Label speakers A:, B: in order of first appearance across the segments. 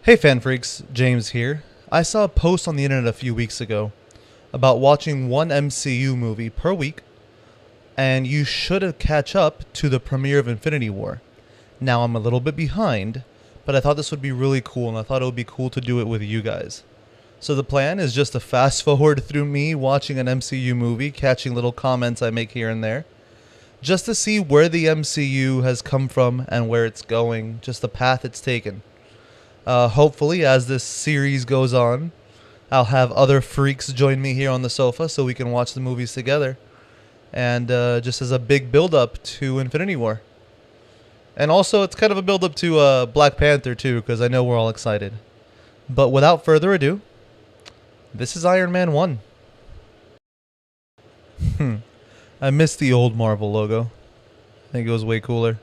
A: Hey fan freaks, James here. I saw a post on the internet a few weeks ago about watching one MCU movie per week, and you should catch up to the premiere of Infinity War. Now I'm a little bit behind, but I thought this would be really cool, and I thought it would be cool to do it with you guys. So the plan is just to fast forward through me watching an MCU movie, catching little comments I make here and there, just to see where the MCU has come from and where it's going, just the path it's taken. Hopefully, as this series goes on, I'll have other freaks join me here on the sofa so we can watch the movies together. And just as a big build-up to Infinity War. And also, it's kind of a build-up to Black Panther, too, because I know we're all excited. But without further ado, this is Iron Man 1. I miss the old Marvel logo. I think it was way cooler.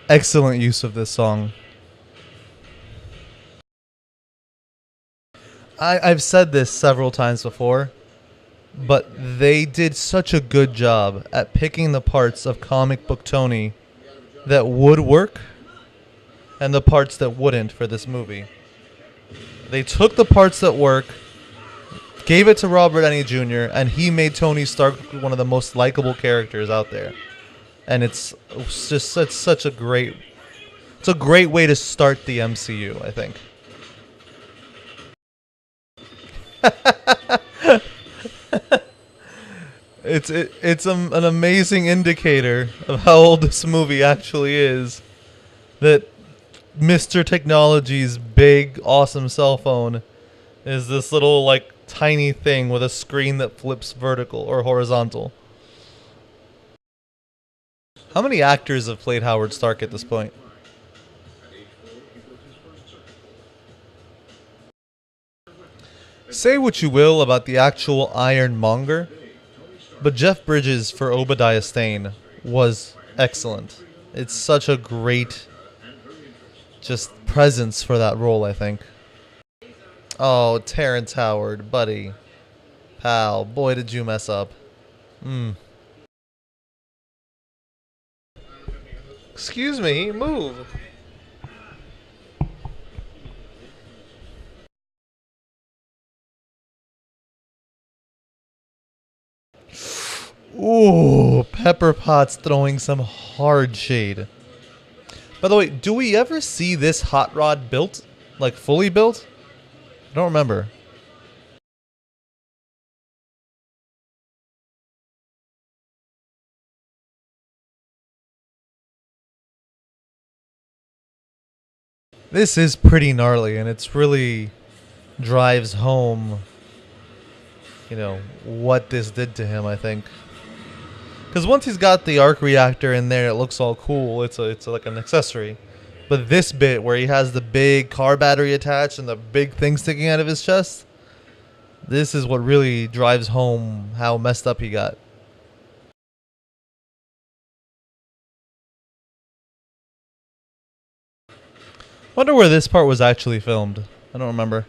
A: Excellent use of this song. I've said this several times before, but they did such a good job at picking the parts of comic book Tony that would work and the parts that wouldn't for this movie. They took the parts that work, gave it to Robert Downey Jr., and he made Tony Stark one of the most likable characters out there. And it's such a great way to start the MCU, I think. It's an amazing indicator of how old this movie actually is, that Mr. Technology's big awesome cell phone is this little like tiny thing with a screen that flips vertical or horizontal. How many actors have played Howard Stark at this point? Say what you will about the actual Ironmonger, but Jeff Bridges for Obadiah Stane was excellent. It's such a great just presence for that role, I think. Oh, Terrence Howard, buddy. Pal, boy did you mess up. Excuse me, move. Ooh, Pepper Potts throwing some hard shade. By the way, do we ever see this hot rod built? Like, fully built? I don't remember. This is pretty gnarly, and it's really drives home, what this did to him, I think. Because once he's got the arc reactor in there, it looks all cool. It's like an accessory. But this bit where he has the big car battery attached and the big thing sticking out of his chest, this is what really drives home how messed up he got. Wonder where this part was actually filmed. I don't remember.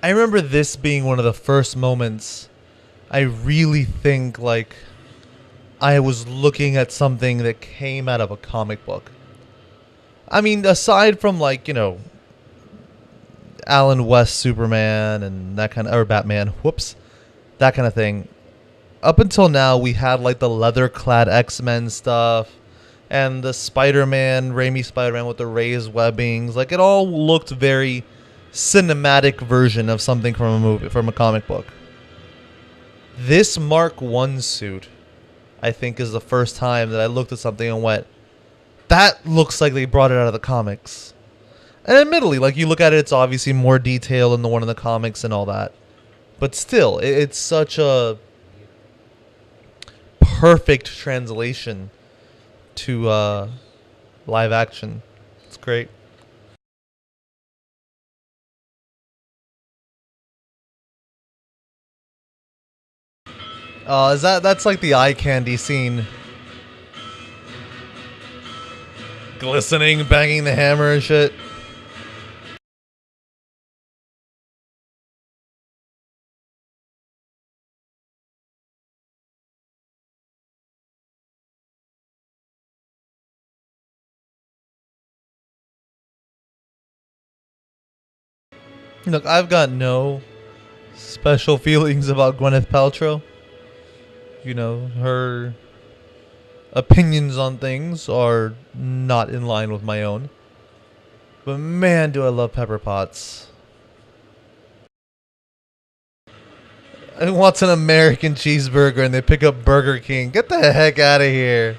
A: I remember this being one of the first moments I really think like I was looking at something that came out of a comic book. I mean, aside from like, Alan West Superman and that kind of, or Batman, that kind of thing. Up until now, we had like the leather-clad X-Men stuff and the Raimi Spider-Man with the raised webbings. Like, it all looked very cinematic version of something from a movie, from a comic book. This Mark 1 suit, I think, is the first time that I looked at something and went, that looks like they brought it out of the comics. And admittedly, like, you look at it, it's obviously more detail than the one in the comics and all that. But still, it's such a perfect translation to live action. It's great. That's like the eye candy scene. glistening, banging the hammer and shit. Look, I've got no special feelings about Gwyneth Paltrow. You know, her opinions on things are not in line with my own. But man, do I love Pepper Potts. I want an American cheeseburger and they pick up Burger King. Get the heck out of here.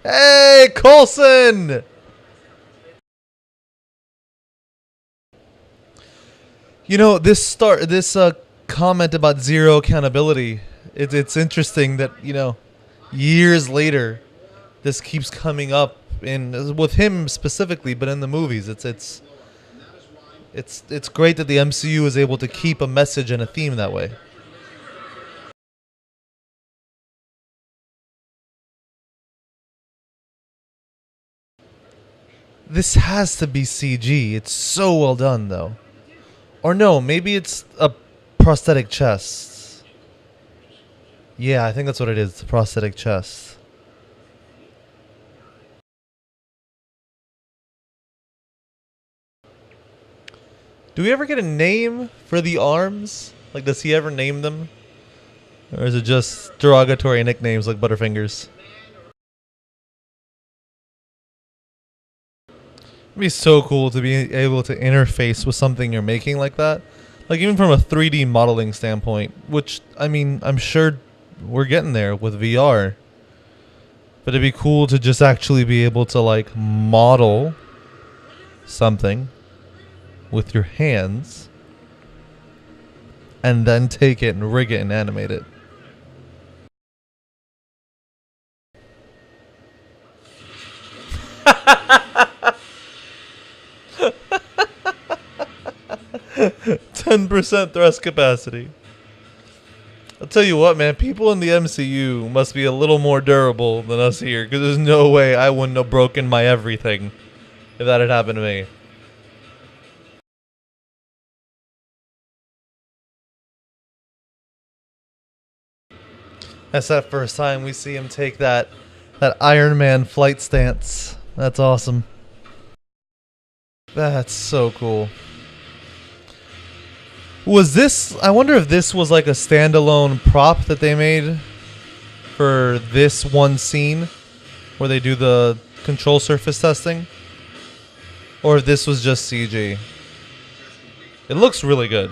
A: Hey, Coulson! You know, this comment about zero accountability. It's interesting that, you know, years later, this keeps coming up with him specifically, but in the movies, it's great that the MCU is able to keep a message and a theme that way. This has to be CG. It's so well done, though. Or no, maybe it's a prosthetic chest. Yeah, I think that's what it is. It's a prosthetic chest. Do we ever get a name for the arms? Like, does he ever name them? Or is it just derogatory nicknames like Butterfingers? It'd be so cool to be able to interface with something you're making like that. Like, even from a 3D modeling standpoint, which, I mean, I'm sure we're getting there with VR. But it'd be cool to just actually be able to, like, model something with your hands and then take it and rig it and animate it. 10% thrust capacity. I'll tell you what, man. People in the MCU must be a little more durable than us here, because there's no way I wouldn't have broken my everything if that had happened to me. That's that first time we see him take that Ironman flight stance. That's awesome. That's so cool. Was this... I wonder if this was like a standalone prop that they made for this one scene where they do the control surface testing, or if this was just CG. It looks really good.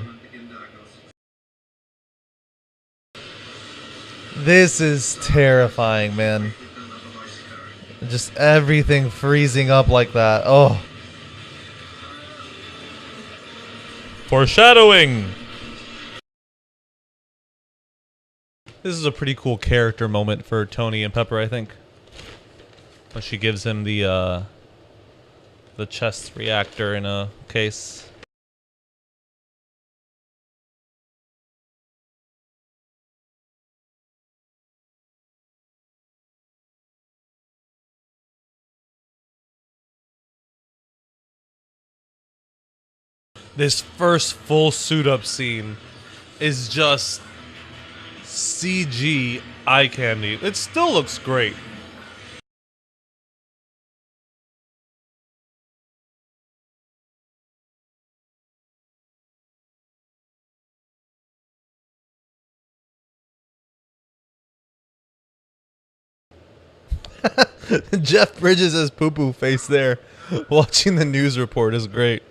A: This is terrifying, man. Just everything freezing up like that. Oh. Foreshadowing! This is a pretty cool character moment for Tony and Pepper, I think. When she gives him the chest reactor in a case. This first full suit-up scene is just CG eye candy. It still looks great. Jeff Bridges' poo-poo face there watching the news report is great.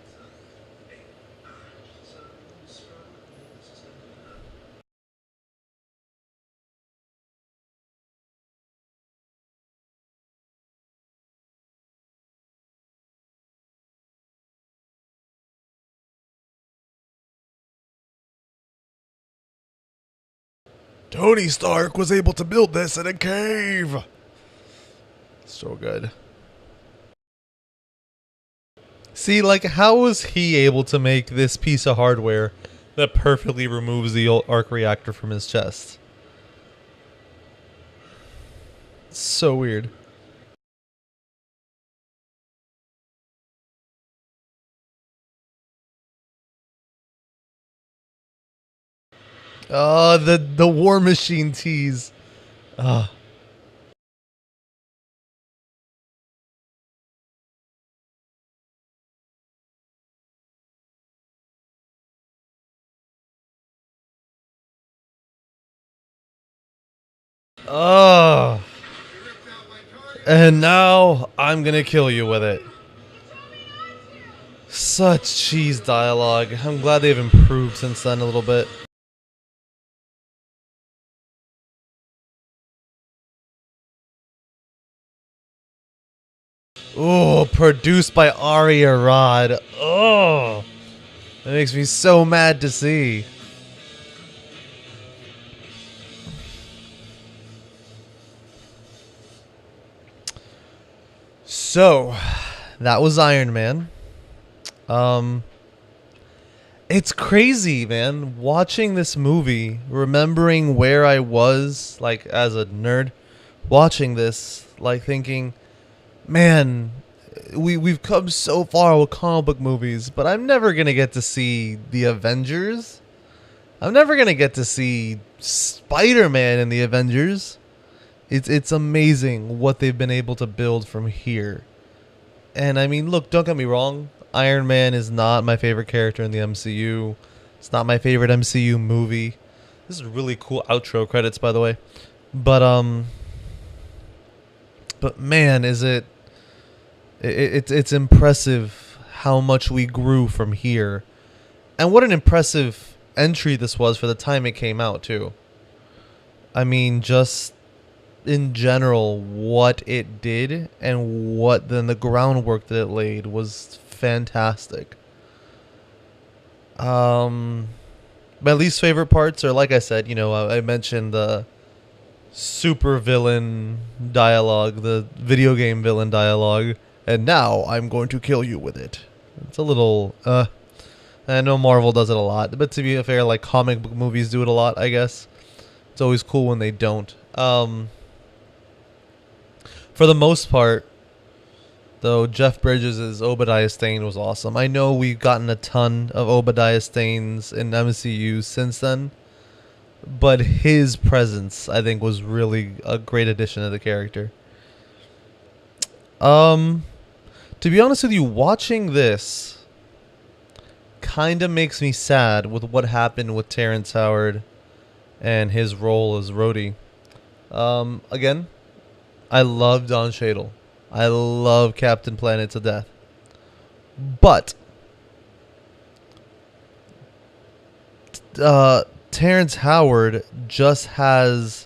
A: Tony Stark was able to build this in a cave. So good. See, like, how was he able to make this piece of hardware that perfectly removes the arc reactor from his chest? It's so weird. Oh, the War Machine tease. Ah. Oh. And now I'm gonna kill you with it. Such cheese dialogue. I'm glad they've improved since then a little bit. Oh, produced by Ari Arad. Oh, that makes me so mad to see. So, that was Iron Man. Um, it's crazy, man. Watching this movie, remembering where I was, like as a nerd, watching this, like thinking, man, we've come so far with comic book movies, but I'm never gonna get to see the Avengers. I'm never gonna get to see Spider-Man in the Avengers. It's amazing what they've been able to build from here. And I mean, look, don't get me wrong. Iron Man is not my favorite character in the MCU. It's not my favorite MCU movie. This is really cool outro credits, by the way. But man, is it's impressive how much we grew from here. And what an impressive entry this was for the time it came out, too. I mean, just in general, what it did and what then the groundwork that it laid was fantastic. My least favorite parts are, like I said, I mentioned the super villain dialogue, the video game villain dialogue, and now I'm going to kill you with it. It's a little, I know Marvel does it a lot, but to be fair, like comic book movies do it a lot, I guess. It's always cool when they don't. For the most part, though, Jeff Bridges' Obadiah Stane was awesome. I know we've gotten a ton of Obadiah Stanes in MCU since then, but his presence, I think, was really a great addition to the character. To be honest with you, watching this kind of makes me sad with what happened with Terrence Howard and his role as Rhodey. Again, I love Don Cheadle. I love Captain Planet to death. But Terrence Howard just has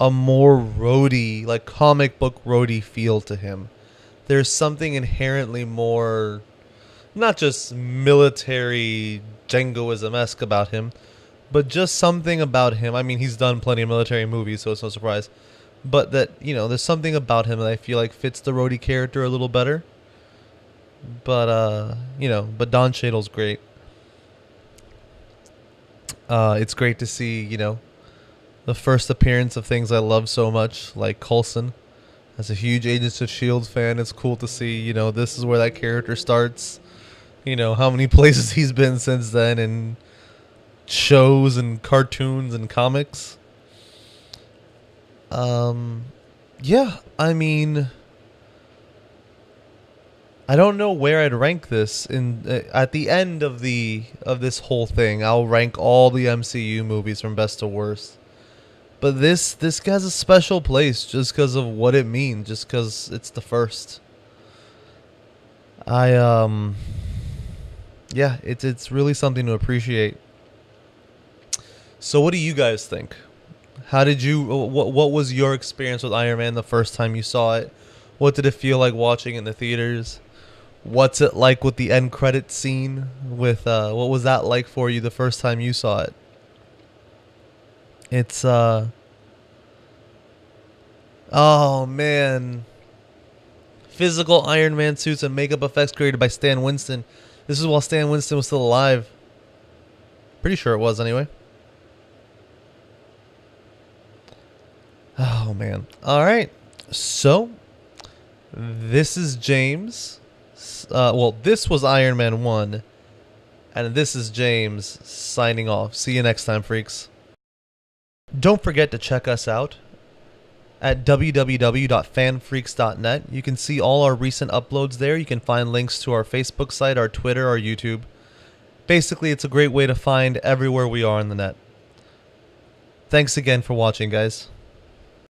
A: a more Rhodey, like comic book Rhodey feel to him. There's something inherently more, not just military jingoism-esque about him, but just something about him. I mean, he's done plenty of military movies, so it's no surprise. But that, there's something about him that I feel like fits the Rhodey character a little better. But, but Don Cheadle's great. It's great to see, the first appearance of things I love so much, like Coulson. As a huge Agents of S.H.I.E.L.D. fan, it's cool to see, this is where that character starts. How many places he's been since then in shows and cartoons and comics. Yeah, I mean, I don't know where I'd rank this at the end of this whole thing. I'll rank all the MCU movies from best to worst. But this has a special place just because of what it means, just because it's the first. Yeah, it's really something to appreciate. So what do you guys think? How did you? What was your experience with Iron Man the first time you saw it? What did it feel like watching in the theaters? What's it like with the end credit scene? With what was that like for you the first time you saw it? It's oh man, physical Iron Man suits and makeup effects created by Stan Winston. This is while Stan Winston was still alive. Pretty sure it was anyway. Oh, man. All right. So, this is James. Well, this was Iron Man 1. And this is James signing off. See you next time, freaks. Don't forget to check us out at www.fanfreaks.net. You can see all our recent uploads there. You can find links to our Facebook site, our Twitter, our YouTube. Basically, it's a great way to find everywhere we are on the net. Thanks again for watching, guys.